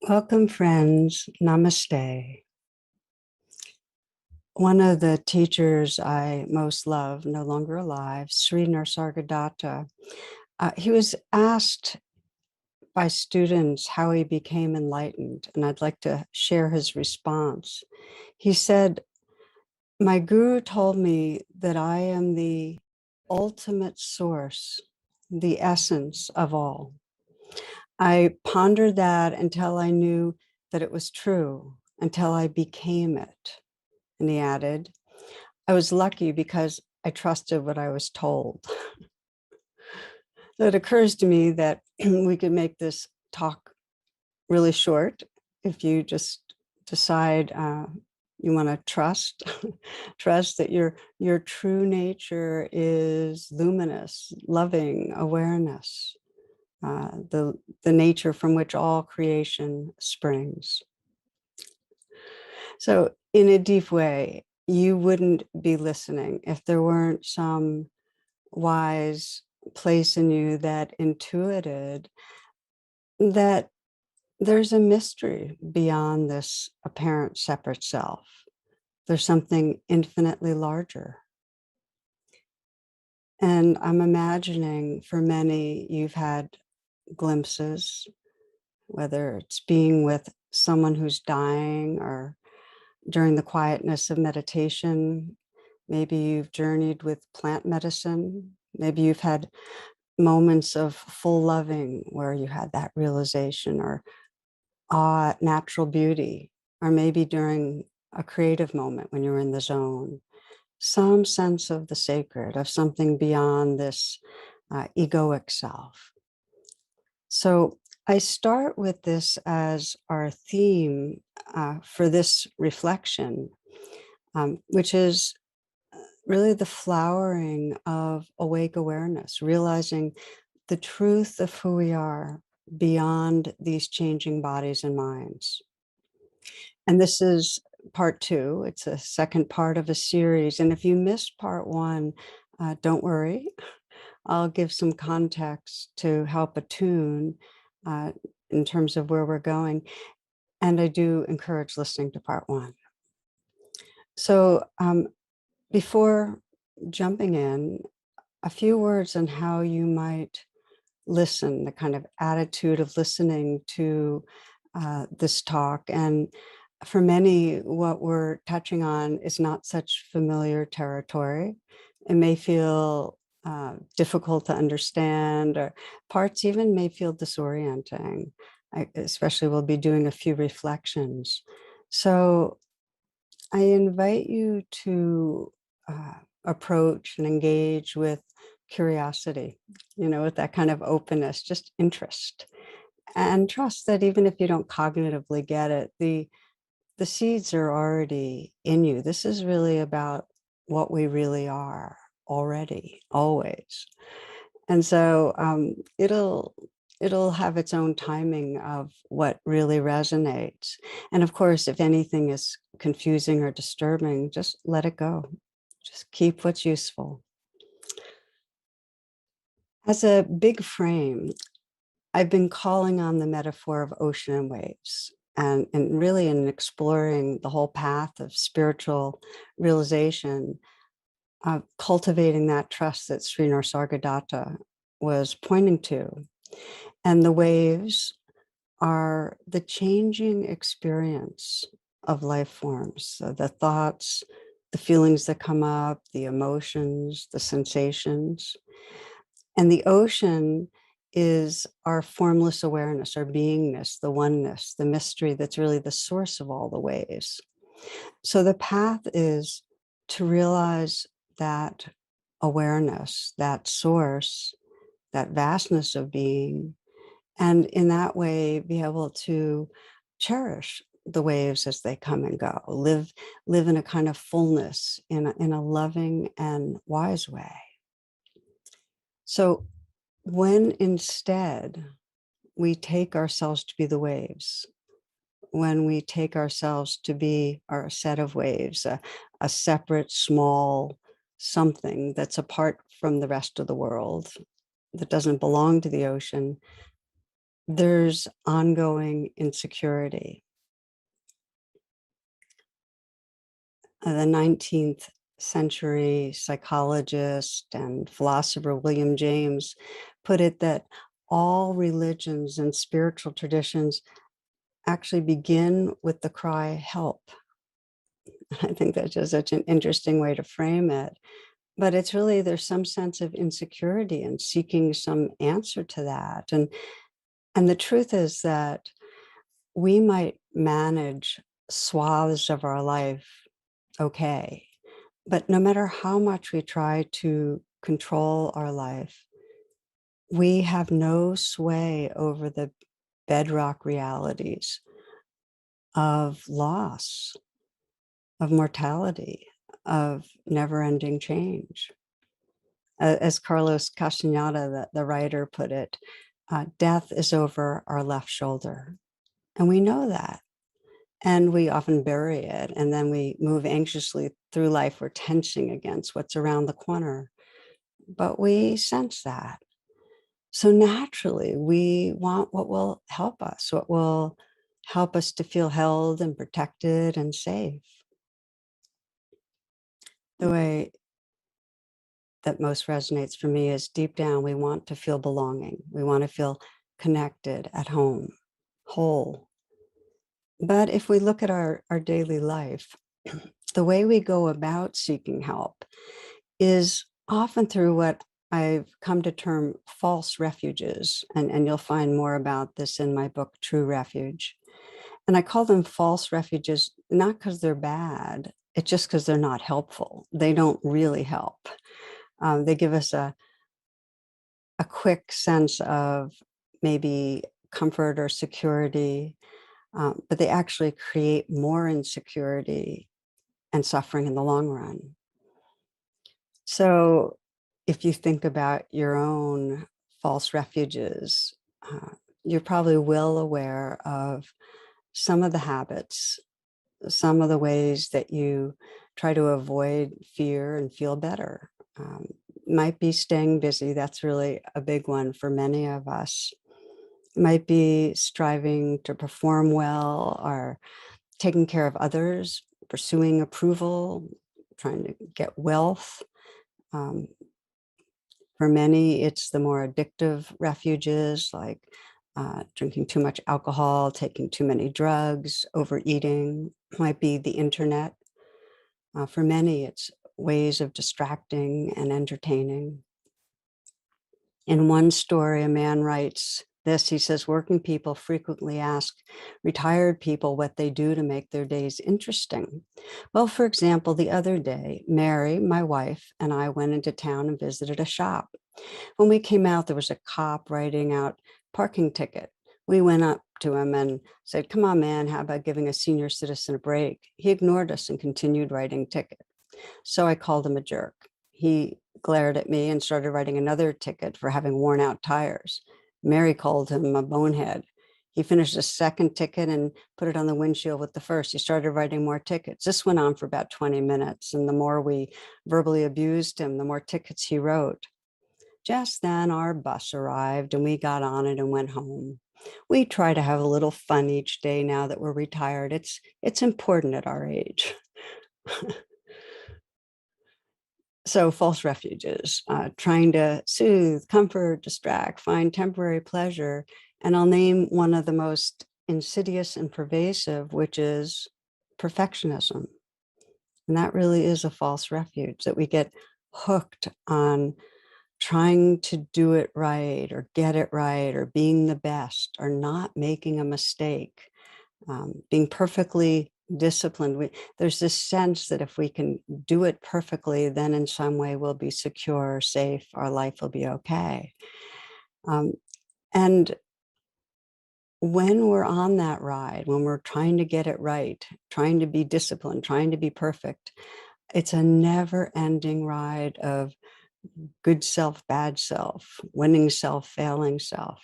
Welcome, friends. Namaste. One of the teachers I most love, no longer alive, Sri Nisargadatta, he was asked by students how he became enlightened, and I'd like to share his response. He said, "My guru told me that I am the ultimate source, the essence of all. I pondered that until I knew that it was true, until I became it." And he added, "I was lucky because I trusted what I was told." So it occurs to me that we could make this talk really short if you just decide you want to trust, trust that your true nature is luminous, loving awareness, the nature from which all creation springs. So, in a deep way, you wouldn't be listening if there weren't some wise place in you that intuited that there's a mystery beyond this apparent separate self. There's something infinitely larger. And I'm imagining for many, you've had glimpses, whether it's being with someone who's dying or during the quietness of meditation. Maybe you've journeyed with plant medicine. Maybe you've had moments of full loving where you had that realization, or awe at natural beauty, or maybe during a creative moment when you're in the zone, some sense of the sacred, of something beyond this egoic self. So I start with this as our theme for this reflection, which is really the flowering of awake awareness, realizing the truth of who we are beyond these changing bodies and minds. And this is part two. It's a second part of a series. And if you missed part one, don't worry. I'll give some context to help attune uh, in terms of where we're going. And I do encourage listening to part one. So before jumping in, a few words on how you might listen, the kind of attitude of listening to this talk. And for many, what we're touching on is not such familiar territory. It may feel difficult to understand, or parts even may feel disorienting. Especially, we'll be doing a few reflections. So I invite you to approach and engage with curiosity, with that kind of openness, just interest, and trust that even if you don't cognitively get it, the seeds are already in you. This is really about what we really are already, always. And so it'll have its own timing of what really resonates. And of course, if anything is confusing or disturbing, just let it go. Just keep what's useful. As a big frame, I've been calling on the metaphor of ocean and waves, and really in exploring the whole path of spiritual realization, cultivating that trust that Sri Nisargadatta was pointing to. And the waves are the changing experience of life forms, so the thoughts, the feelings that come up, the emotions, the sensations. And the ocean is our formless awareness, our beingness, the oneness, the mystery that's really the source of all the waves. So the path is to realize that awareness, that source, that vastness of being, and in that way be able to cherish the waves as they come and go, live in a kind of fullness, in a loving and wise way. So when instead we take ourselves to be the waves, when we take ourselves to be our set of waves, a separate, small something that's apart from the rest of the world, that doesn't belong to the ocean, there's ongoing insecurity. The 19th century psychologist and philosopher William James put it that all religions and spiritual traditions actually begin with the cry, help. I think that's just such an interesting way to frame it. But it's really, there's some sense of insecurity and seeking some answer to that. And the truth is that we might manage swaths of our life okay, but no matter how much we try to control our life, we have no sway over the bedrock realities of loss, of mortality, of never-ending change. As Carlos Castaneda, the writer, put it, death is over our left shoulder. And we know that. And we often bury it. And then we move anxiously through life. We're tensing against what's around the corner. But we sense that. So naturally, we want what will help us, what will help us to feel held and protected and safe. The way that most resonates for me is deep down, we want to feel belonging. We want to feel connected, at home, whole. But if we look at our daily life, the way we go about seeking help is often through what I've come to term false refuges. And you'll find more about this in my book, True Refuge. And I call them false refuges, not because they're bad, it's just because they're not helpful. They don't really help. They give us a quick sense of maybe comfort or security, but they actually create more insecurity and suffering in the long run. So if you think about your own false refuges, you're probably well aware of some of the habits, some of the ways that you try to avoid fear and feel better. Might be staying busy. That's really a big one for many of us. Might be striving to perform well or taking care of others, pursuing approval, trying to get wealth. Um, for many, it's the more addictive refuges like drinking too much alcohol, taking too many drugs, overeating, might be the internet. For many, it's ways of distracting and entertaining. In one story, a man writes this. He says, working people frequently ask retired people what they do to make their days interesting. Well, for example, the other day, Mary, my wife, and I went into town and visited a shop. When we came out, there was a cop writing out parking ticket. We went up to him and said, come on, man, how about giving a senior citizen a break? He ignored us and continued writing ticket. So I called him a jerk. He glared at me and started writing another ticket for having worn out tires. Mary called him a bonehead. He finished a second ticket and put it on the windshield with the first. He started writing more tickets. This went on for about 20 minutes. And the more we verbally abused him, the more tickets he wrote. Just then our bus arrived and we got on it and went home. We try to have a little fun each day now that we're retired. It's important at our age. So false refuges, trying to soothe, comfort, distract, find temporary pleasure. And I'll name one of the most insidious and pervasive, which is perfectionism. And that really is a false refuge, that we get hooked on trying to do it right or get it right or being the best or not making a mistake, being perfectly disciplined. There's this sense that if we can do it perfectly, then in some way we'll be secure, safe, our life will be okay. And when we're on that ride, when we're trying to get it right, trying to be disciplined, trying to be perfect, it's a never-ending ride of good self, bad self, winning self, failing self.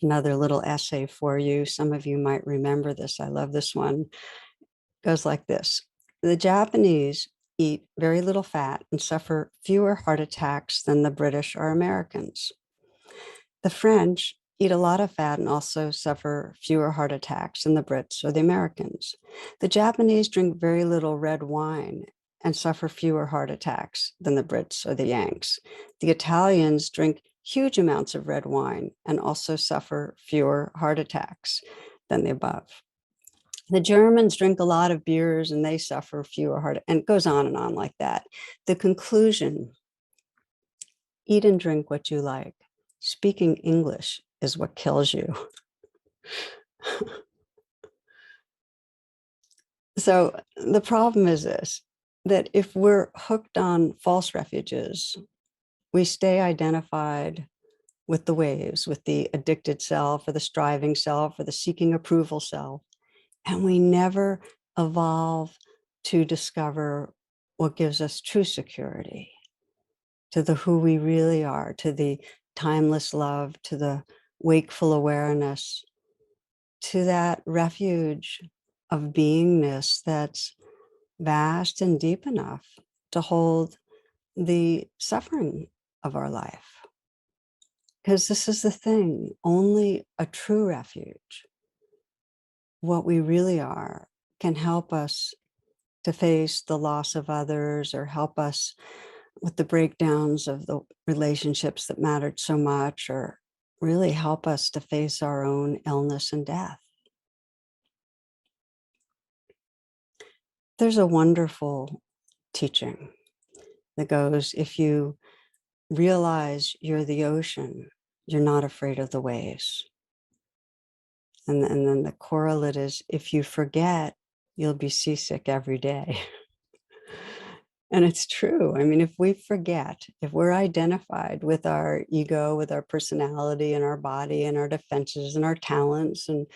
Another little essay for you. Some of you might remember this. I love this one. It goes like this. The Japanese eat very little fat and suffer fewer heart attacks than the British or Americans. The French eat a lot of fat and also suffer fewer heart attacks than the Brits or the Americans. The Japanese drink very little red wine and suffer fewer heart attacks than the Brits or the Yanks. The Italians drink huge amounts of red wine and also suffer fewer heart attacks than the above. The Germans drink a lot of beers and they suffer fewer heart, and it goes on and on like that. The conclusion: eat and drink what you like. Speaking English is what kills you. So the problem is this, that if we're hooked on false refuges, we stay identified with the waves, with the addicted self or the striving self or the seeking approval self, and we never evolve to discover what gives us true security, to the who we really are, to the timeless love, to the wakeful awareness, to that refuge of beingness that's vast and deep enough to hold the suffering of our life. Because this is the thing, only a true refuge, what we really are, can help us to face the loss of others or help us with the breakdowns of the relationships that mattered so much, or really help us to face our own illness and death. There's a wonderful teaching that goes, if you realize you're the ocean, you're not afraid of the waves. And then the correlate is, if you forget, you'll be seasick every day. And it's true. I mean, if we forget, if we're identified with our ego, with our personality and our body and our defenses and our talents and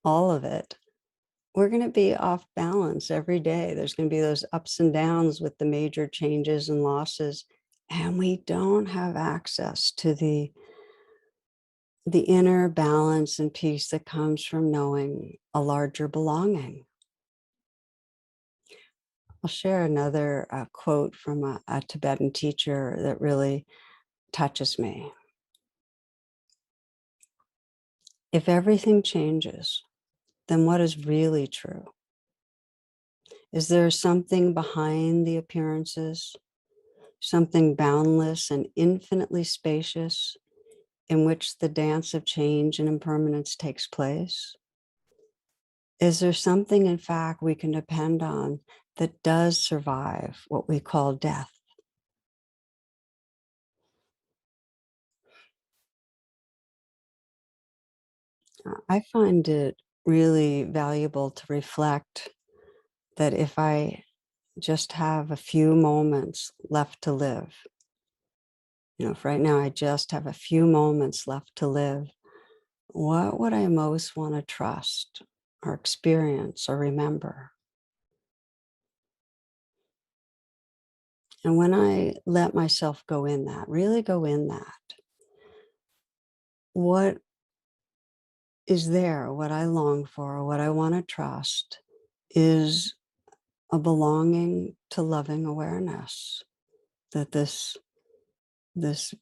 all of it, we're going to be off balance every day. There's going to be those ups and downs with the major changes and losses. And we don't have access to the inner balance and peace that comes from knowing a larger belonging. I'll share another quote from a Tibetan teacher that really touches me. If everything changes, then what is really true? Is there something behind the appearances, something boundless and infinitely spacious in which the dance of change and impermanence takes place? Is there something, in fact, we can depend on that does survive what we call death? I find it really valuable to reflect that if I just have a few moments left to live, if right now I just have a few moments left to live, what would I most want to trust or experience or remember? And when I let myself go in that, really go in that, what is there, what I long for, what I want to trust, is a belonging to loving awareness, that this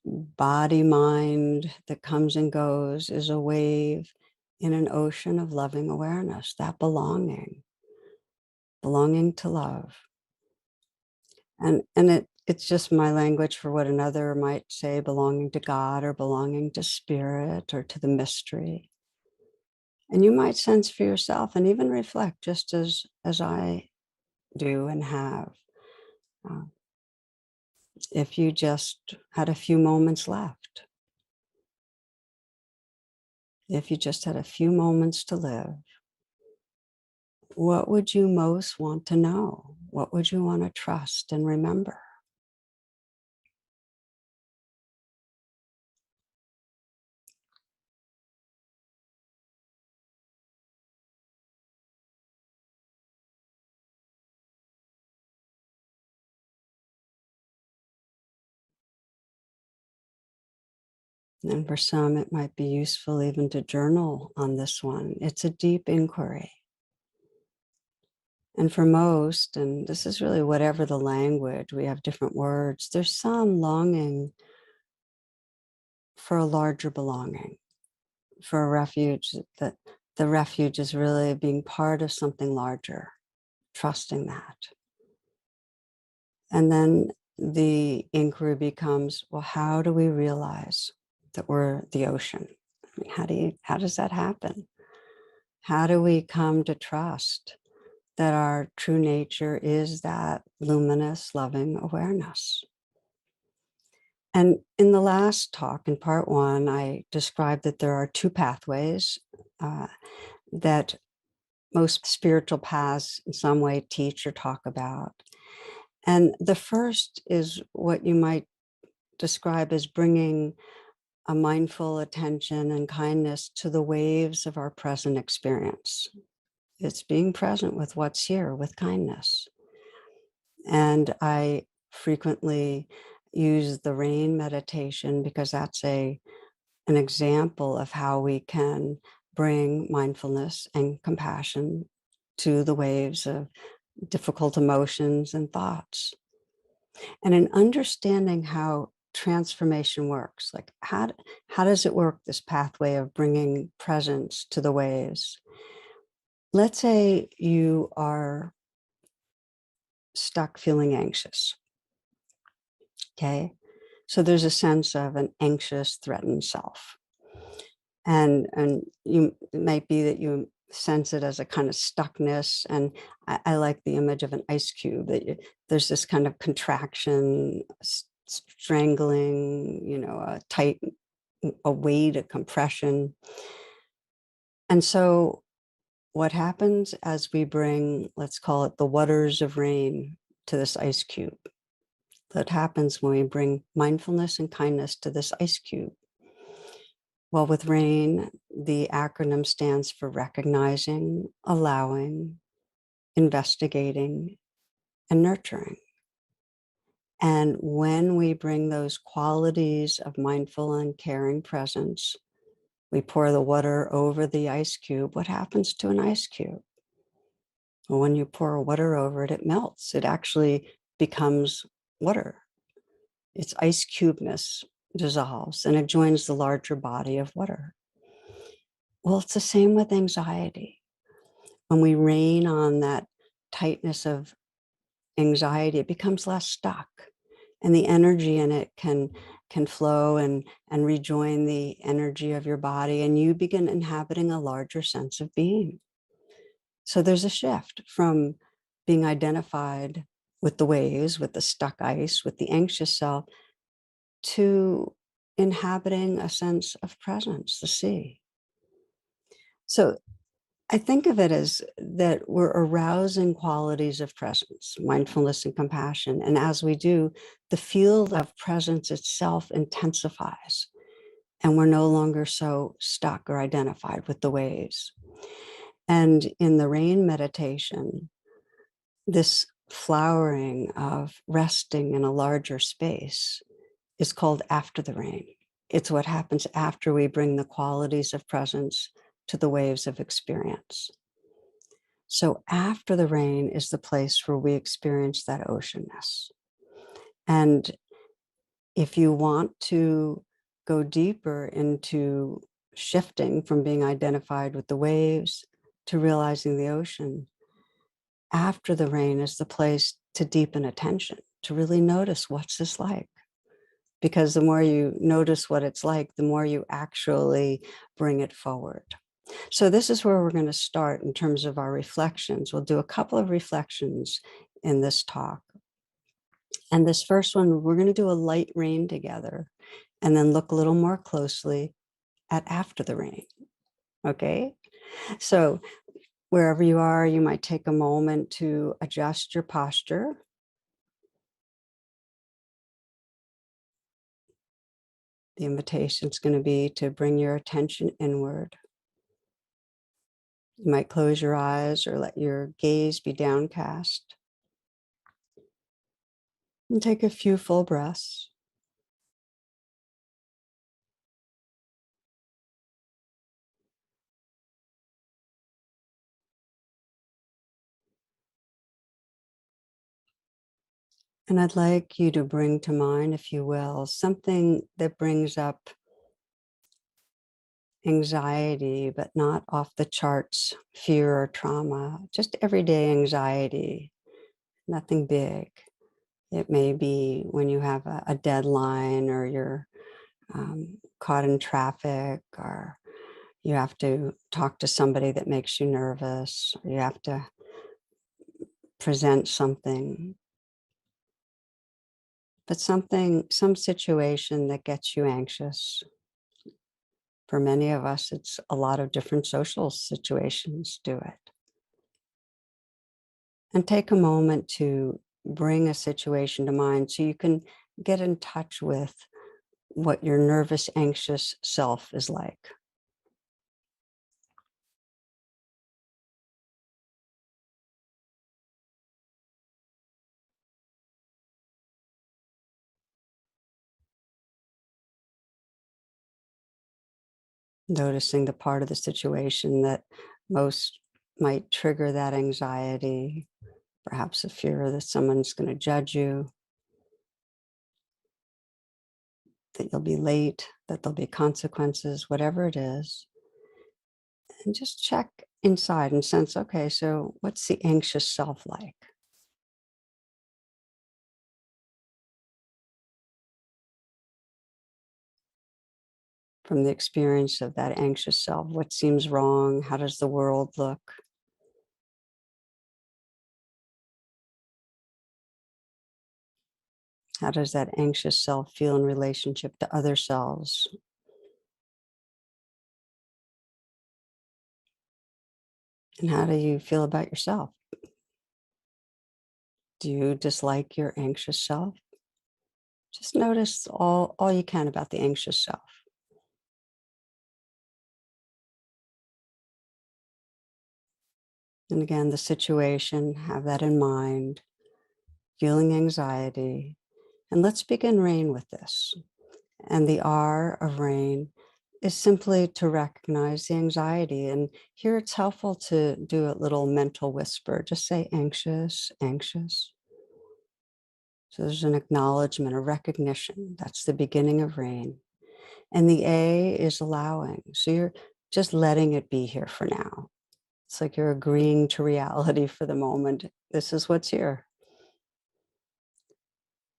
body mind that comes and goes is a wave in an ocean of loving awareness, that belonging to love. And it's just my language for what another might say, belonging to God or belonging to spirit or to the mystery. And you might sense for yourself and even reflect, just as I do and have, uh, if you just had a few moments left, if you just had a few moments to live, what would you most want to know? What would you want to trust and remember? And for some, it might be useful even to journal on this one. It's a deep inquiry. And for most, and this is really whatever the language, we have different words, there's some longing for a larger belonging, for a refuge, that the refuge is really being part of something larger, trusting that. And then the inquiry becomes, well, how do we realize that we're the ocean? I mean, how does that happen? How do we come to trust that our true nature is that luminous, loving awareness? And in the last talk, in part one, I described that there are two pathways uh, that most spiritual paths in some way teach or talk about. And the first is what you might describe as bringing a mindful attention and kindness to the waves of our present experience. It's being present with what's here with kindness. And I frequently use the rain meditation because that's an example of how we can bring mindfulness and compassion to the waves of difficult emotions and thoughts. And in understanding how transformation works, like how does it work, this pathway of bringing presence to the waves? Let's say you are stuck feeling anxious. Okay. So there's a sense of an anxious, threatened self. And you, it might be that you sense it as a kind of stuckness. And I like the image of an ice cube, that there's this kind of contraction, strangling, a tight, a weight, a compression. And so what happens as we bring, let's call it the waters of rain to this ice cube? That happens when we bring mindfulness and kindness to this ice cube. Well, with RAIN, the acronym stands for recognizing, allowing, investigating, and nurturing. And when we bring those qualities of mindful and caring presence, we pour the water over the ice cube. What happens to an ice cube? Well, when you pour water over it, it melts. It actually becomes water. Its ice cubeness dissolves and it joins the larger body of water. Well, it's the same with anxiety. When we rain on that tightness of anxiety, it becomes less stuck, and the energy in it can flow and rejoin the energy of your body, and you begin inhabiting a larger sense of being. So there's a shift from being identified with the waves, with the stuck ice, with the anxious self, to inhabiting a sense of presence, the sea. So I think of it as that we're arousing qualities of presence, mindfulness and compassion. And as we do, the field of presence itself intensifies, and we're no longer so stuck or identified with the waves. And in the rain meditation, this flowering of resting in a larger space is called after the rain. It's what happens after we bring the qualities of presence to the waves of experience. So after the rain is the place where we experience that oceanness. And if you want to go deeper into shifting from being identified with the waves to realizing the ocean, after the rain is the place to deepen attention, to really notice, what's this like? Because the more you notice what it's like, the more you actually bring it forward. So this is where we're going to start in terms of our reflections. We'll do a couple of reflections in this talk. And this first one, we're going to do a light rain together and then look a little more closely at after the rain. Okay? So wherever you are, you might take a moment to adjust your posture. The invitation is going to be to bring your attention inward. You might close your eyes or let your gaze be downcast. And take a few full breaths. And I'd like you to bring to mind, if you will, something that brings up anxiety, but not off the charts fear or trauma, just everyday anxiety, nothing big. It may be when you have a deadline or you're caught in traffic or you have to talk to somebody that makes you nervous, or you have to present something, but some situation that gets you anxious. For many of us, it's a lot of different social situations do it. And take a moment to bring a situation to mind so you can get in touch with what your nervous, anxious self is like. Noticing the part of the situation that most might trigger that anxiety, perhaps a fear that someone's going to judge you, that you'll be late, that there'll be consequences, whatever it is. And just check inside and sense, okay, so what's the anxious self like? From the experience of that anxious self, what seems wrong? How does the world look? How does that anxious self feel in relationship to other selves? And how do you feel about yourself? Do you dislike your anxious self? Just notice all you can about the anxious self. And again, the situation, have that in mind, feeling anxiety. And let's begin RAIN with this. And the R of RAIN is simply to recognize the anxiety. And here it's helpful to do a little mental whisper. Just say anxious, anxious. So there's an acknowledgement, a recognition. That's the beginning of RAIN. And the A is allowing. So you're just letting it be here for now. It's like you're agreeing to reality for the moment. This is what's here.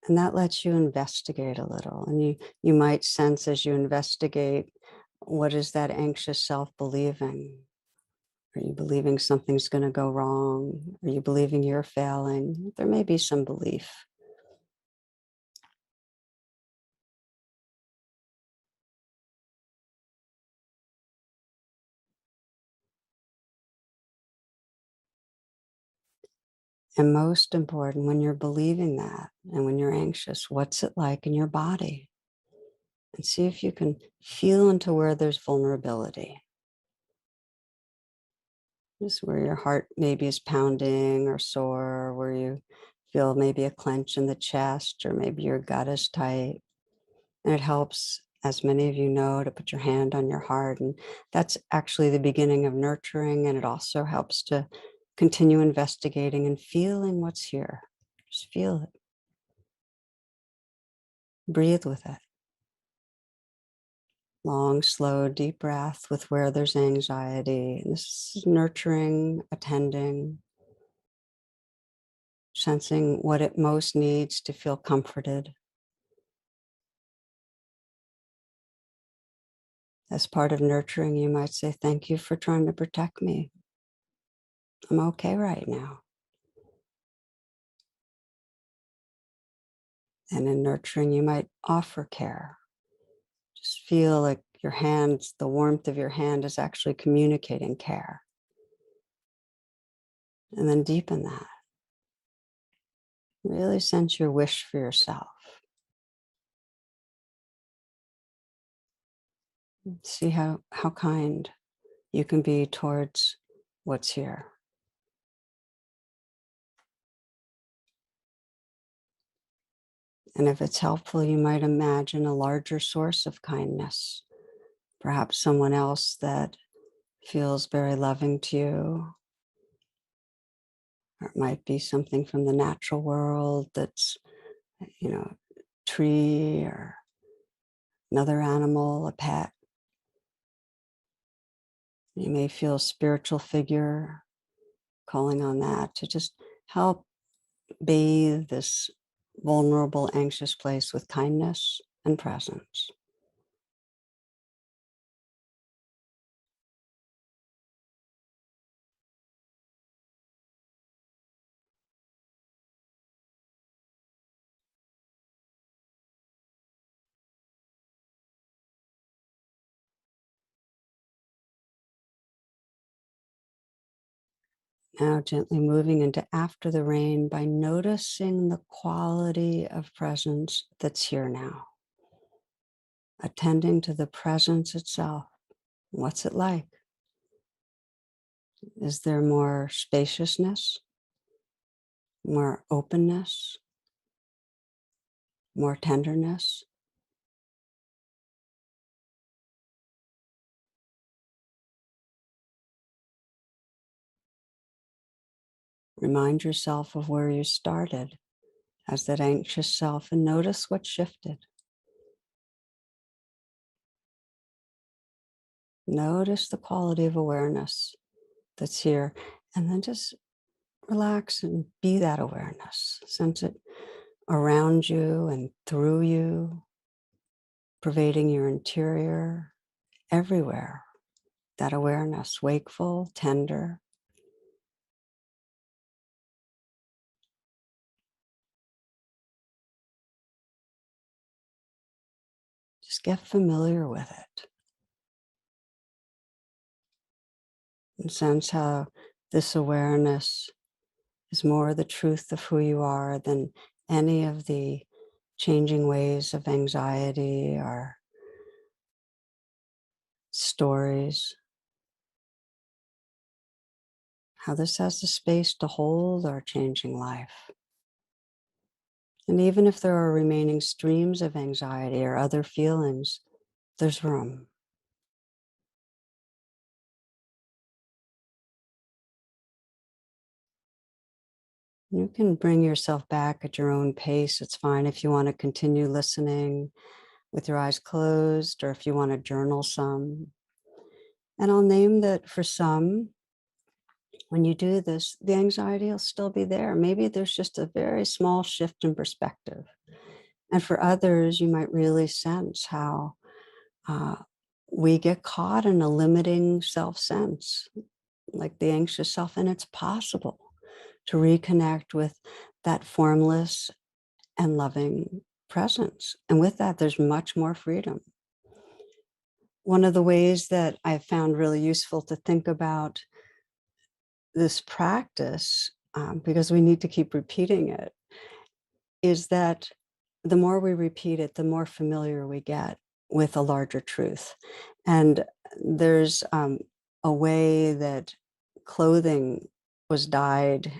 And that lets you investigate a little. And you might sense as you investigate, what is that anxious self believing? Are you believing something's going to go wrong? Are you believing you're failing? There may be some belief. And most important, when you're believing that and when you're anxious, what's it like in your body? And see if you can feel into where there's vulnerability. Just where your heart maybe is pounding or sore, where you feel maybe a clench in the chest, or maybe your gut is tight. And it helps, as many of you know, to put your hand on your heart. And that's actually the beginning of nurturing. And it also helps to continue investigating and feeling what's here. Just feel it. Breathe with it. Long, slow, deep breath with where there's anxiety. This is nurturing, attending, sensing what it most needs to feel comforted. As part of nurturing, you might say, thank you for trying to protect me. I'm okay right now. And in nurturing, you might offer care. Just feel like your hands, the warmth of your hand is actually communicating care. And then deepen that. Really sense your wish for yourself. See how kind you can be towards what's here. And if it's helpful, you might imagine a larger source of kindness, perhaps someone else that feels very loving to you. Or it might be something from the natural world that's, tree or another animal, a pet. You may feel a spiritual figure calling on that to just help bathe this vulnerable, anxious place with kindness and presence. Now, gently moving into after the rain by noticing the quality of presence that's here now, attending to the presence itself. What's it like? Is there more spaciousness, more openness, more tenderness? Remind yourself of where you started as that anxious self and notice what shifted. Notice the quality of awareness that's here, and then just relax and be that awareness. Sense it around you and through you, pervading your interior, everywhere. That awareness, wakeful, tender. Just get familiar with it and sense how this awareness is more the truth of who you are than any of the changing ways of anxiety or stories. How this has the space to hold our changing life. And even if there are remaining streams of anxiety or other feelings, there's room. You can bring yourself back at your own pace. It's fine if you want to continue listening with your eyes closed or if you want to journal some. And I'll name that for some, when you do this, the anxiety will still be there. Maybe there's just a very small shift in perspective. And for others, you might really sense how uh, we get caught in a limiting self sense, like the anxious self, and it's possible to reconnect with that formless and loving presence. And with that, there's much more freedom. One of the ways that I've found really useful to think about this practice, because we need to keep repeating it, is that the more we repeat it, the more familiar we get with a larger truth. And there's a way that clothing was dyed.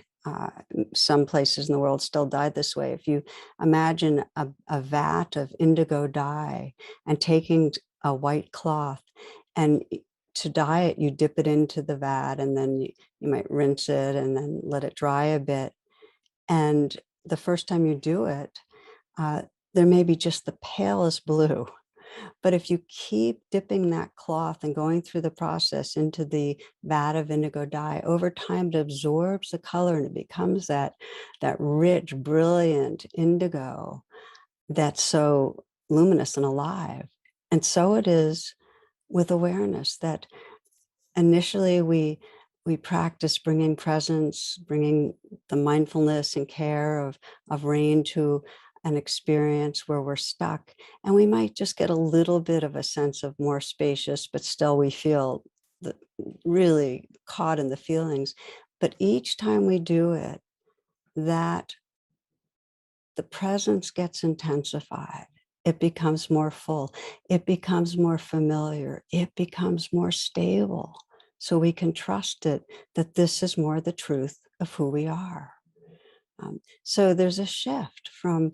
Some places in the world still dyed this way. If you imagine a vat of indigo dye and taking a white cloth and to dye it, you dip it into the vat and then you might rinse it and then let it dry a bit. And the first time you do it, uh, there may be just the palest blue. But if you keep dipping that cloth and going through the process into the vat of indigo dye, over time it absorbs the color and it becomes that rich, brilliant indigo that's so luminous and alive. And so it is with awareness that initially we practice bringing presence, bringing the mindfulness and care of rain to an experience where we're stuck, and we might just get a little bit of a sense of more spacious, but still we feel the, really caught in the feelings. But each time we do it, that the presence gets intensified. It becomes more full. It becomes more familiar. It becomes more stable. So we can trust it that this is more the truth of who we are. So there's a shift from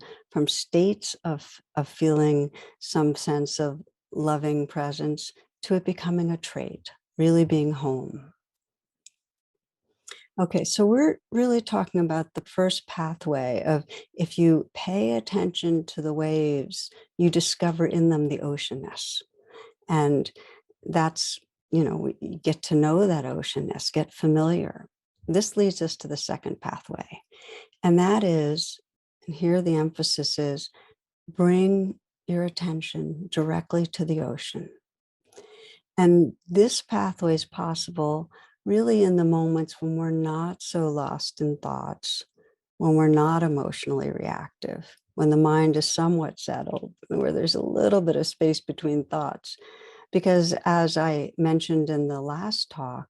states of feeling some sense of loving presence to it becoming a trait, really being home. Okay, so we're really talking about the first pathway of if you pay attention to the waves, you discover in them the oceanness. And that's we get to know that oceanness, get familiar. This leads us to the second pathway. And that is, and here the emphasis is, bring your attention directly to the ocean. And this pathway is possible really in the moments when we're not so lost in thoughts, when we're not emotionally reactive, when the mind is somewhat settled, where there's a little bit of space between thoughts. Because as I mentioned in the last talk,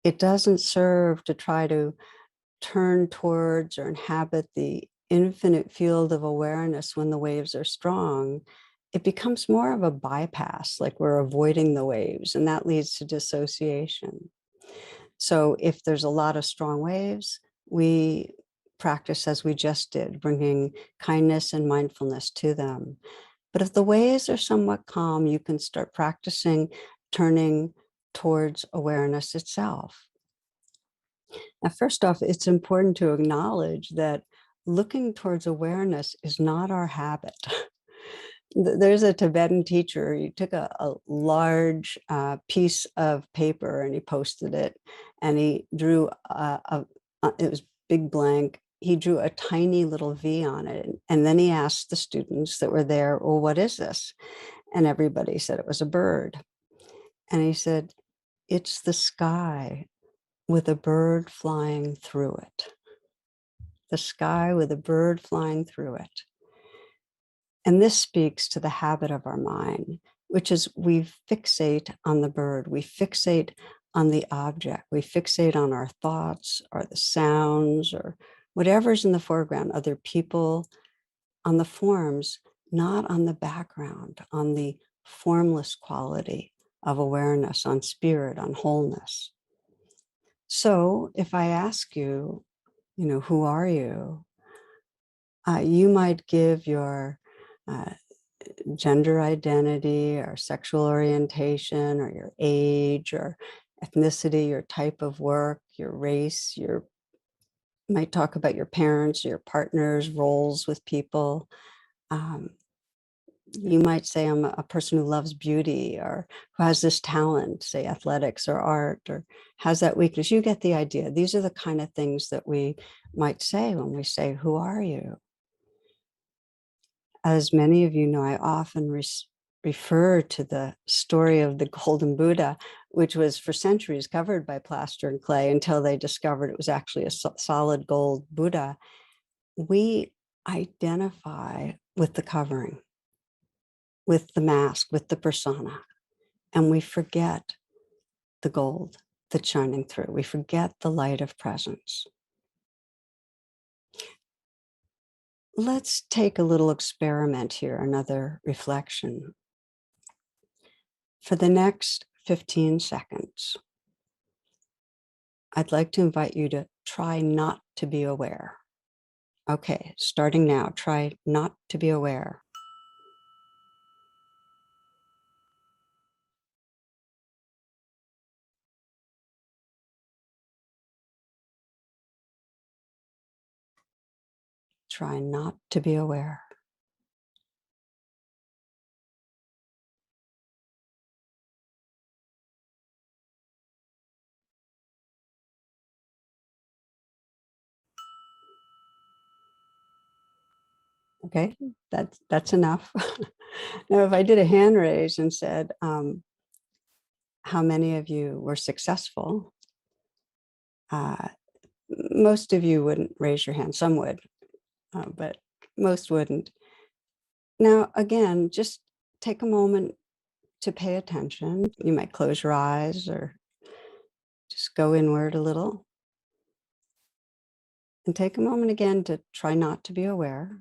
it doesn't serve to try to turn towards or inhabit the infinite field of awareness when the waves are strong. It becomes more of a bypass, like we're avoiding the waves, and that leads to dissociation. So if there's a lot of strong waves, we practice as we just did, bringing kindness and mindfulness to them. But if the waves are somewhat calm, you can start practicing turning towards awareness itself. Now, first off, it's important to acknowledge that looking towards awareness is not our habit. There's a Tibetan teacher, he took a large piece of paper and he posted it, and he drew it was big blank. He drew a tiny little V on it. And then he asked the students that were there, well, what is this? And everybody said it was a bird. And he said, it's the sky with a bird flying through it. The sky with a bird flying through it. And this speaks to the habit of our mind, which is we fixate on the bird, we fixate on the object, we fixate on our thoughts or the sounds or whatever's in the foreground, other people, on the forms, not on the background, on the formless quality of awareness, on spirit, on wholeness. So if I ask you, who are you? You might give your gender identity or sexual orientation or your age or ethnicity, your type of work, your race, you might talk about your parents, your partners, roles with people. Um, you might say, I'm a person who loves beauty or who has this talent, say athletics or art, or has that weakness. You get the idea. These are the kind of things that we might say when we say, who are you? As many of you know, I often refer to the story of the Golden Buddha, which was for centuries covered by plaster and clay until they discovered it was actually a solid gold Buddha. We identify with the covering, with the mask, with the persona, and we forget the gold that's shining through. We forget the light of presence. Let's take a little experiment here, another reflection. For the next 15 seconds, I'd like to invite you to try not to be aware. Okay, starting now, try not to be aware. Try not to be aware. Okay, that's enough. Now, if I did a hand raise and said, how many of you were successful? Most of you wouldn't raise your hand. Some would, but most wouldn't. Now, again, just take a moment to pay attention. You might close your eyes or just go inward a little. And take a moment again to try not to be aware.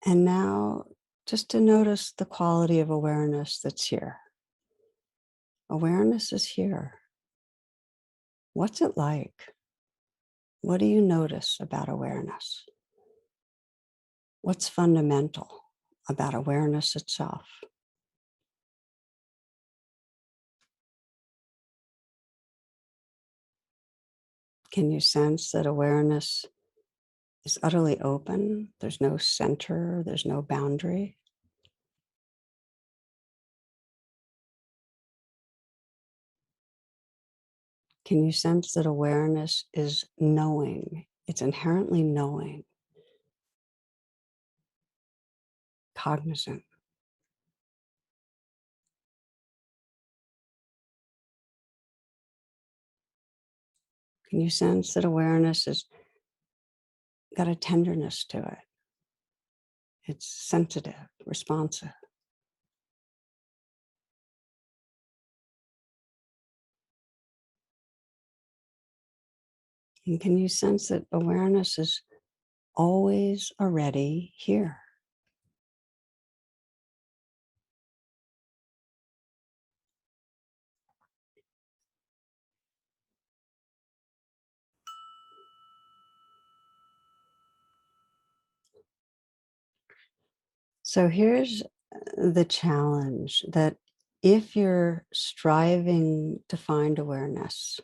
And now just to notice the quality of awareness that's here. Awareness is here. What's it like? What do you notice about awareness? What's fundamental about awareness itself? Can you sense that awareness is utterly open? There's no center, there's no boundary. Can you sense that awareness is knowing? It's inherently knowing, cognizant. Can you sense that awareness has got a tenderness to it? It's sensitive, responsive. And can you sense that awareness is always already here? So here's the challenge that if you're striving to find awareness,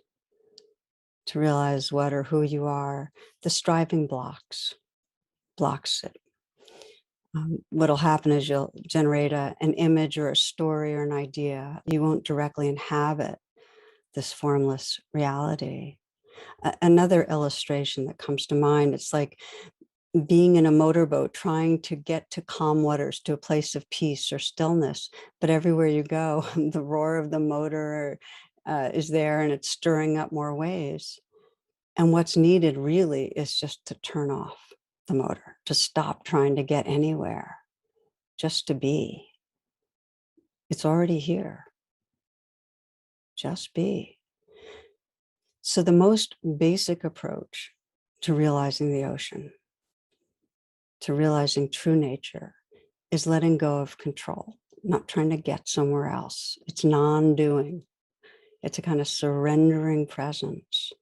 to realize what or who you are, the striving blocks it. What'll happen is you'll generate an image or a story or an idea. You won't directly inhabit this formless reality. Another illustration that comes to mind, it's like being in a motorboat trying to get to calm waters, to a place of peace or stillness. But everywhere you go, the roar of the motor is there and it's stirring up more waves. And what's needed really is just to turn off the motor, to stop trying to get anywhere, just to be. It's already here. Just be. So the most basic approach to realizing the ocean, to realizing true nature, is letting go of control, not trying to get somewhere else. It's non-doing. It's a kind of surrendering presence.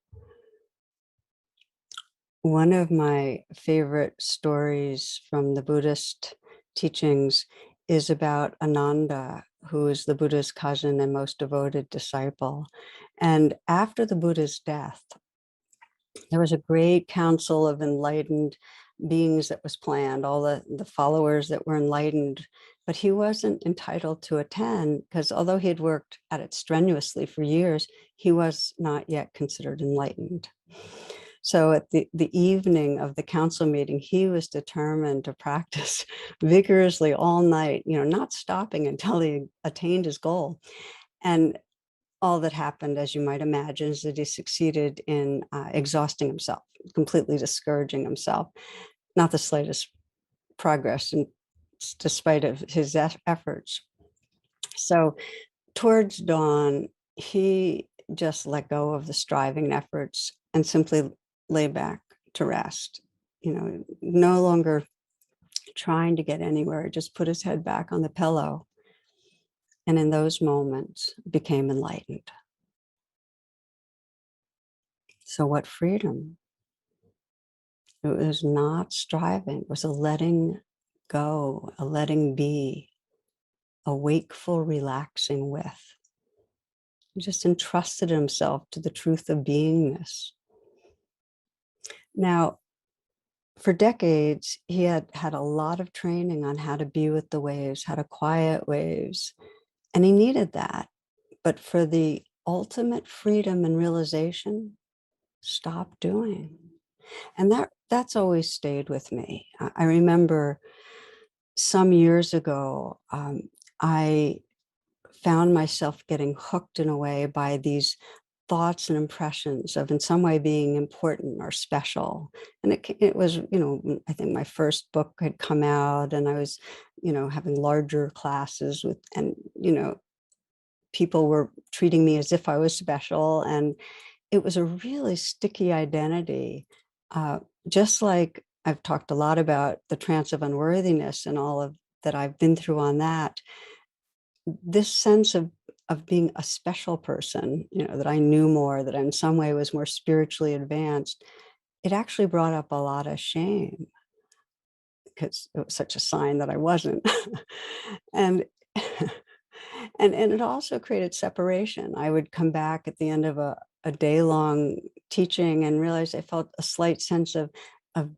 One of my favorite stories from the Buddhist teachings is about Ananda, who is the Buddha's cousin and most devoted disciple. And after the Buddha's death, there was a great council of enlightened beings that was planned, all the followers that were enlightened, but he wasn't entitled to attend because although he had worked at it strenuously for years, he was not yet considered enlightened. So at the evening of the council meeting, he was determined to practice vigorously all night, not stopping until he attained his goal. And all that happened, as you might imagine, is that he succeeded in exhausting himself, completely discouraging himself, not the slightest progress in despite of his efforts. So towards dawn, he just let go of the striving efforts and simply lay back to rest, no longer trying to get anywhere, just put his head back on the pillow. And in those moments became enlightened. So what freedom? It was not striving, it was a letting go, a letting be, a wakeful relaxing with. He just entrusted himself to the truth of beingness. Now, for decades, he had had a lot of training on how to be with the waves, how to quiet waves, and he needed that. But for the ultimate freedom and realization, stop doing. And that's always stayed with me. I remember some years ago, I found myself getting hooked in a way by these thoughts and impressions of in some way being important or special. And it was, I think my first book had come out and I was, having larger classes with, and, people were treating me as if I was special. And it was a really sticky identity. Just like I've talked a lot about the trance of unworthiness and all of that I've been through on that, this sense of being a special person, that I knew more, that in some way was more spiritually advanced, it actually brought up a lot of shame because it was such a sign that I wasn't. and and it also created separation. I would come back at the end of a day-long teaching and realized I felt a slight sense of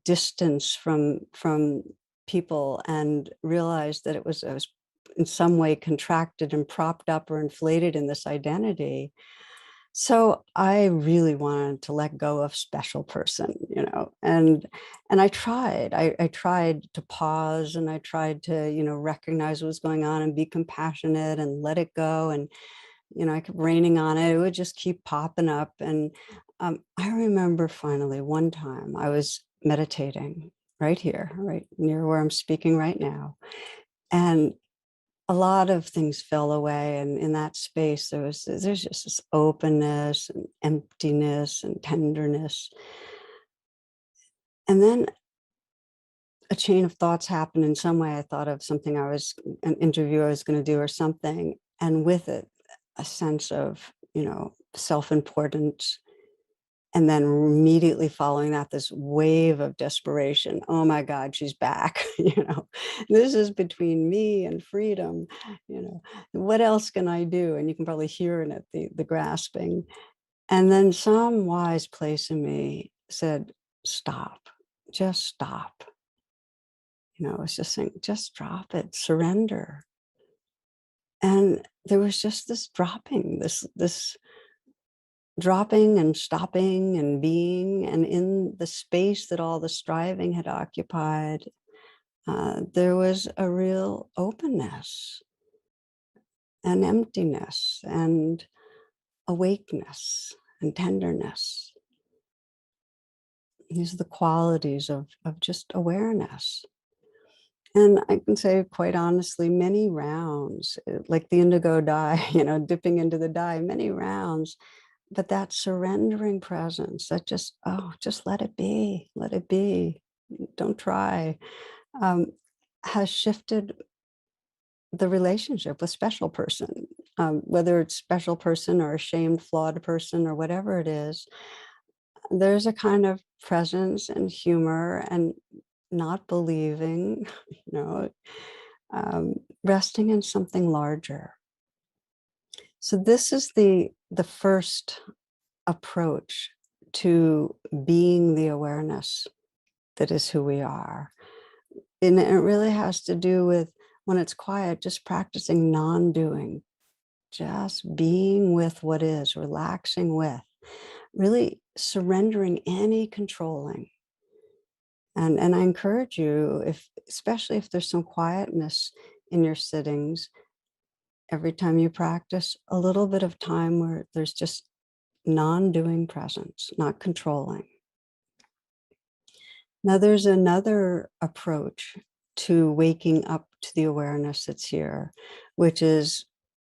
distance from people, and realized that I was in some way contracted and propped up or inflated in this identity. So I really wanted to let go of special person, and I tried. I tried to pause, and I tried to, recognize what was going on and be compassionate and let it go. And, I kept raining on it. It would just keep popping up. And I remember finally one time I was meditating right here, right near where I'm speaking right now. And a lot of things fell away, and in that space there's just this openness and emptiness and tenderness. And then a chain of thoughts happened. In some way I thought of something, an interview I was going to do or something, and with it a sense of, self-importance. And then immediately following that, this wave of desperation. Oh my God, she's back. This is between me and freedom. What else can I do? And you can probably hear in it the grasping. And then some wise place in me said, stop, just stop. It's just saying, just drop it, surrender. And there was just this dropping, this dropping and stopping and being. And in the space that all the striving had occupied, there was a real openness and emptiness and awakeness and tenderness. These are the qualities of just awareness. And I can say quite honestly, many rounds, like the indigo dye, dipping into the dye, many rounds. But that surrendering presence, that just let it be, let it be, don't try, um, has shifted the relationship with special person, whether it's special person or a shamed, flawed person or whatever it is. There's a kind of presence and humor and not believing, you know, resting in something larger. So this is the first approach to being the awareness that is who we are. And it really has to do with, when it's quiet, just practicing non-doing, just being with what is, relaxing with, really surrendering any controlling. And I encourage you, especially if there's some quietness in your sittings, every time you practice, a little bit of time where there's just non-doing presence, not controlling. Now, there's another approach to waking up to the awareness that's here, which is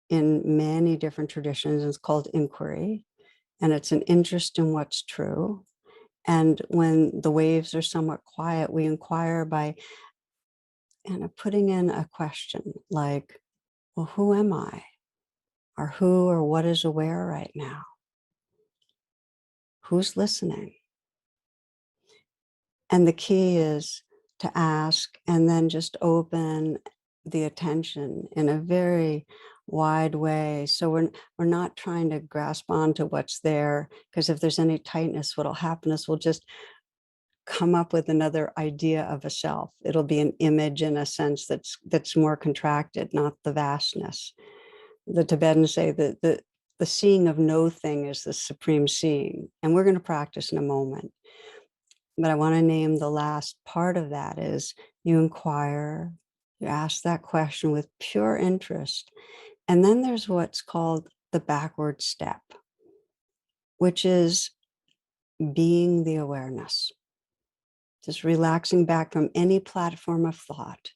in many different traditions. It's called inquiry, and it's an interest in what's true. And when the waves are somewhat quiet, we inquire by putting in a question like, well, who am I? Or who or what is aware right now? Who's listening? And the key is to ask and then just open the attention in a very wide way. So we're not trying to grasp onto what's there, because if there's any tightness, what'll happen is we'll just come up with another idea of a self. It'll be an image in a sense that's more contracted, not the vastness. The Tibetans say that the seeing of no thing is the supreme seeing, and we're going to practice in a moment. But I want to name the last part of that is you inquire, you ask that question with pure interest. And then there's what's called the backward step, which is being the awareness, just relaxing back from any platform of thought,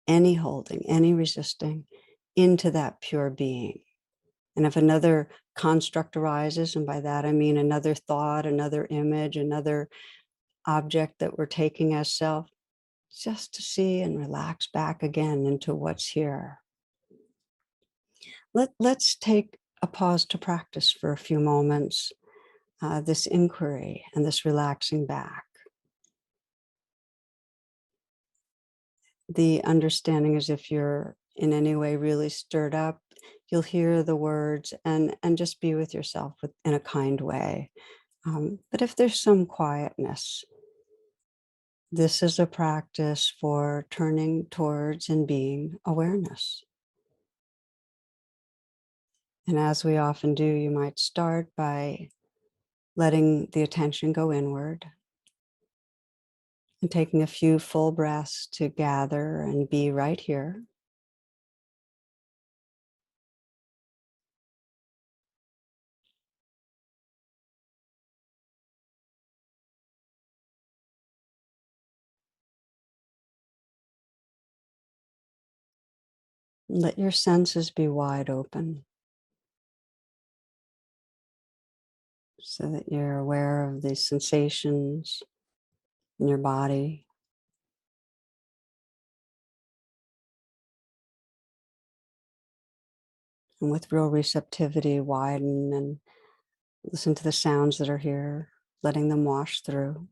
any holding, any resisting, into that pure being. And if another construct arises, and by that I mean another thought, another image, another object that we're taking as self, just to see and relax back again into what's here. Let's take a pause to practice for a few moments this inquiry and this relaxing back. The understanding is, if you're in any way really stirred up, you'll hear the words and just be with yourself in a kind way. But if there's some quietness, this is a practice for turning towards and being awareness. And as we often do, you might start by letting the attention go inward and taking a few full breaths to gather and be right here. Let your senses be wide open so that you're aware of the sensations in your body. And with real receptivity, widen and listen to the sounds that are here, letting them wash through.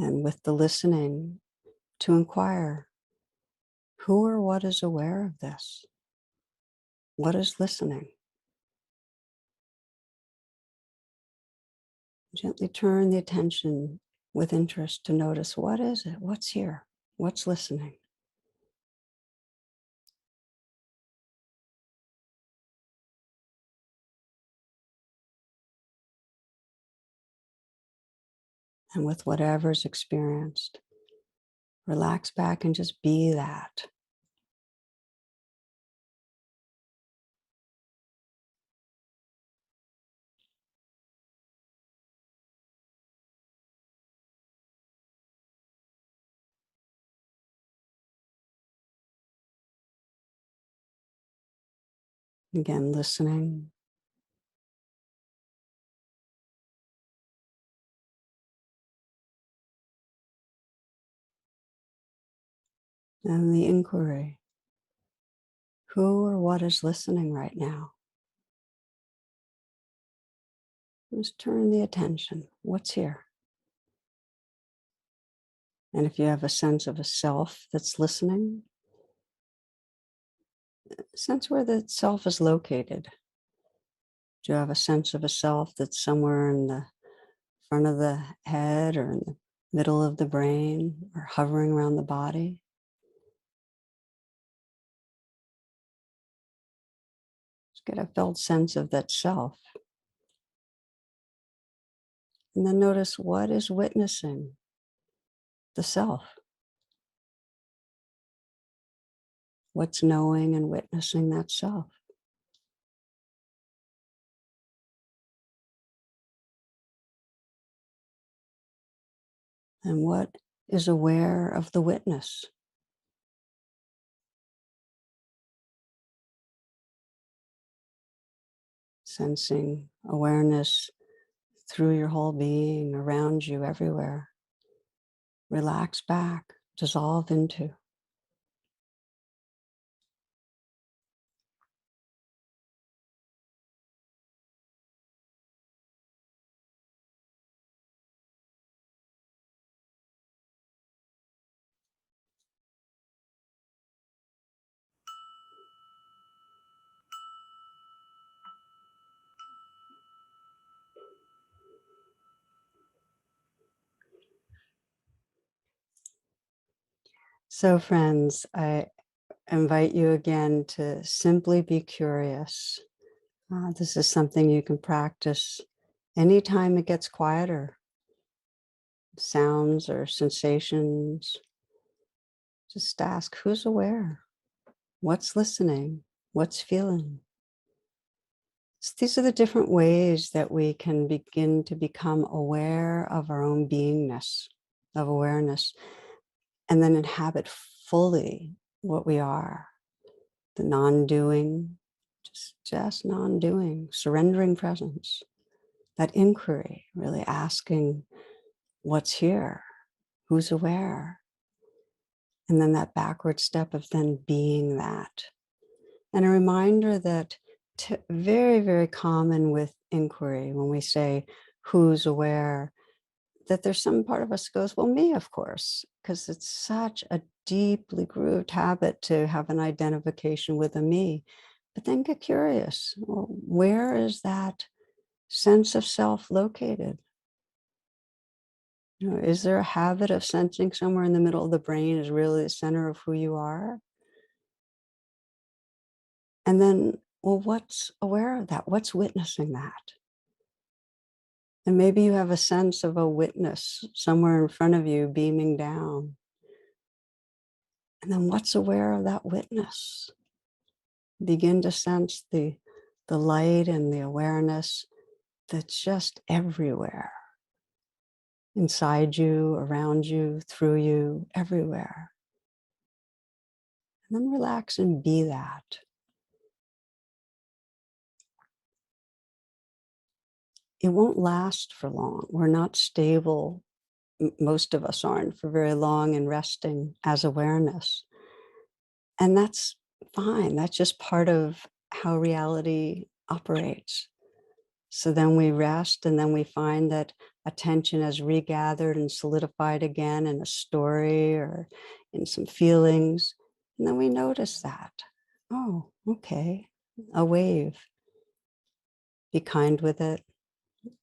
And with the listening, to inquire who or what is aware of this? What is listening? Gently turn the attention with interest to notice what is it? What's here? What's listening? And with whatever's experienced, relax back and just be that. Again, listening. And the inquiry, who or what is listening right now? Just turn the attention. What's here? And if you have a sense of a self that's listening, sense where the self is located. Do you have a sense of a self that's somewhere in the front of the head or in the middle of the brain or hovering around the body? Just get a felt sense of that self. And then notice what is witnessing the self. What's knowing and witnessing that self? And what is aware of the witness? Sensing awareness through your whole being, around you, everywhere. Relax back, dissolve into. So, friends, I invite you again to simply be curious. This is something you can practice anytime it gets quieter, sounds or sensations. Just ask who's aware, what's listening, what's feeling. So these are the different ways that we can begin to become aware of our own beingness, of awareness, and then inhabit fully what we are, the non-doing, just non-doing, surrendering presence, that inquiry, really asking what's here, who's aware, and then that backward step of then being that. And a reminder that very, very common with inquiry when we say who's aware, that there's some part of us goes, well, me, of course, because it's such a deeply grooved habit to have an identification with a me. But then get curious. Well, where is that sense of self located? Is there a habit of sensing somewhere in the middle of the brain is really the center of who you are? And then, well, what's aware of that? What's witnessing that? And maybe you have a sense of a witness somewhere in front of you beaming down. And then what's aware of that witness? Begin to sense the light and the awareness that's just everywhere, inside you, around you, through you, everywhere. And then relax and be that. It won't last for long. We're not stable. Most of us aren't for very long in resting as awareness. And that's fine. That's just part of how reality operates. So then we rest, and then we find that attention has regathered and solidified again in a story or in some feelings. And then we notice that. Oh, okay, a wave. Be kind with it.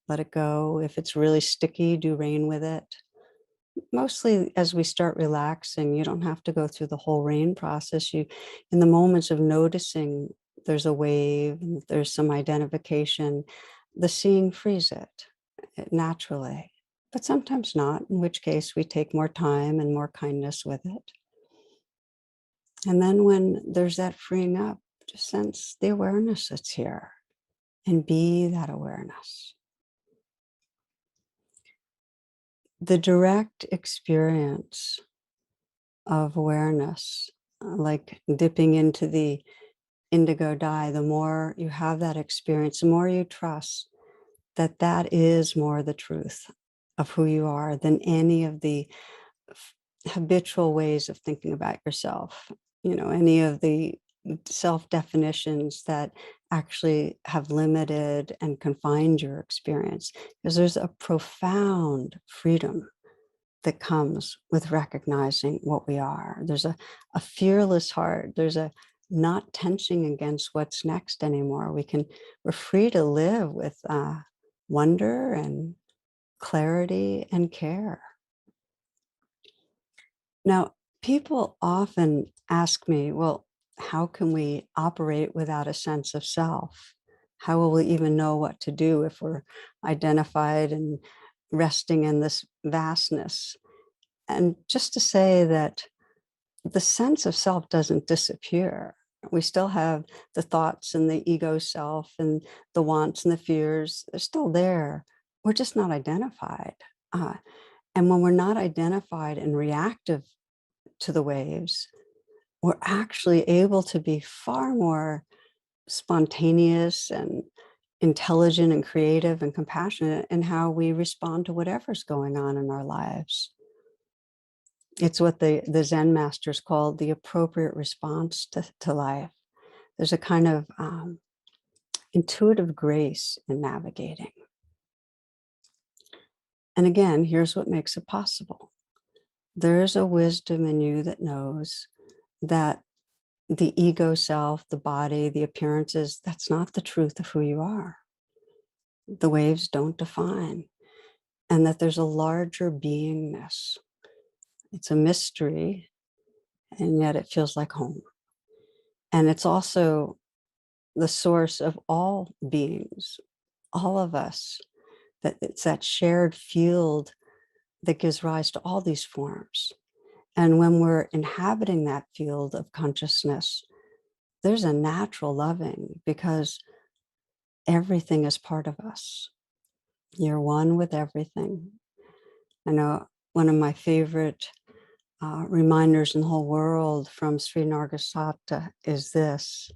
Let it go. If it's really sticky, do rain with it. Mostly as we start relaxing, you don't have to go through the whole rain process. You, in the moments of noticing there's a wave and there's some identification, the seeing frees it naturally, but sometimes not, in which case we take more time and more kindness with it. And then when there's that freeing up, just sense the awareness that's here and be that awareness. The direct experience of awareness, like dipping into the indigo dye, the more you have that experience, the more you trust that that is more the truth of who you are than any of the habitual ways of thinking about yourself, any of the self definitions that actually have limited and confined your experience. Because there's a profound freedom that comes with recognizing what we are. There's a fearless heart. There's a not tensing against what's next anymore. We're free to live with wonder and clarity and care. Now, people often ask me, well, how can we operate without a sense of self? How will we even know what to do if we're identified and resting in this vastness? And just to say that the sense of self doesn't disappear. We still have the thoughts and the ego self and the wants and the fears. They're still there. We're just not identified. And when we're not identified and reactive to the waves, we're actually able to be far more spontaneous and intelligent and creative and compassionate in how we respond to whatever's going on in our lives. It's what the Zen masters called the appropriate response to life. There's a kind of intuitive grace in navigating. And again, here's what makes it possible. There's a wisdom in you that knows that the ego self, the body, the appearances, that's not the truth of who you are. The waves don't define, and that there's a larger beingness. It's a mystery, and yet it feels like home. And it's also the source of all beings, all of us, that it's that shared field that gives rise to all these forms. And when we're inhabiting that field of consciousness, there's a natural loving because everything is part of us. You're one with everything. I know one of my favorite reminders in the whole world from Sri Nargasata is this.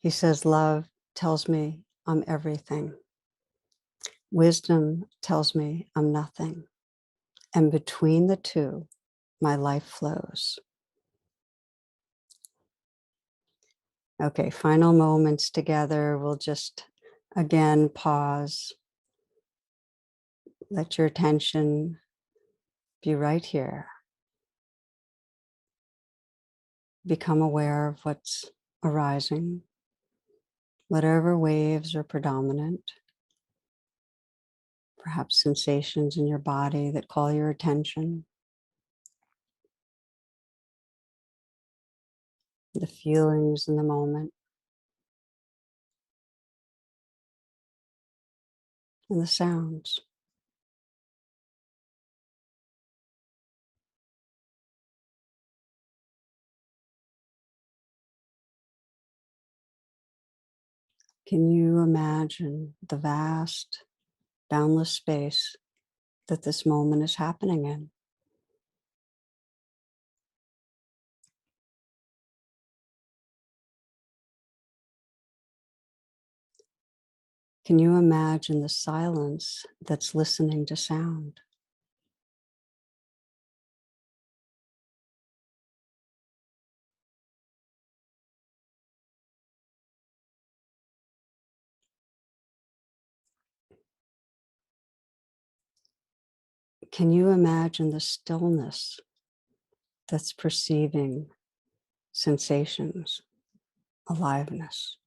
He says, love tells me I'm everything. Wisdom tells me I'm nothing. And between the two, my life flows. Okay, final moments together. We'll just again pause. Let your attention Be right here. Become aware of what's arising, whatever waves are predominant, perhaps sensations in your body that call your attention, the feelings in the moment, and the sounds. Can you imagine the vast, boundless space that this moment is happening in? Can you imagine the silence that's listening to sound? Can you imagine the stillness that's perceiving sensations, aliveness,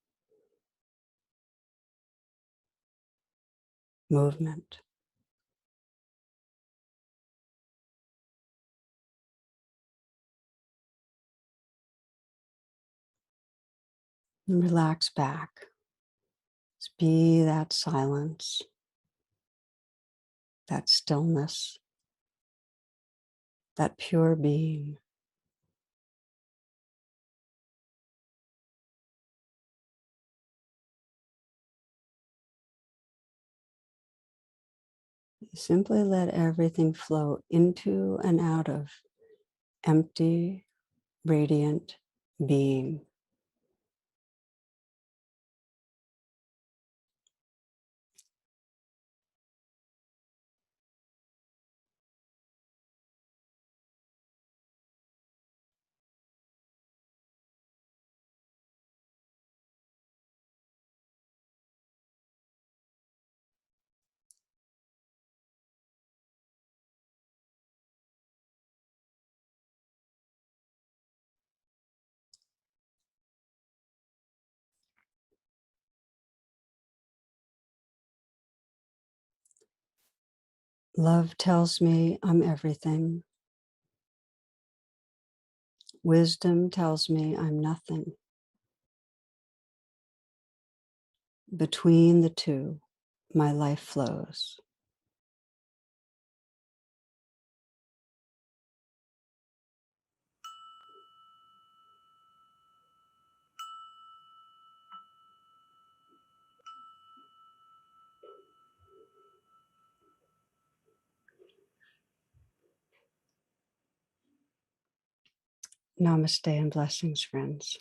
movement? And relax back. Just be that silence, that stillness, that pure being. Simply let everything flow into and out of empty, radiant being. Love tells me I'm everything. Wisdom tells me I'm nothing. Between the two, my life flows. Namaste and blessings, friends.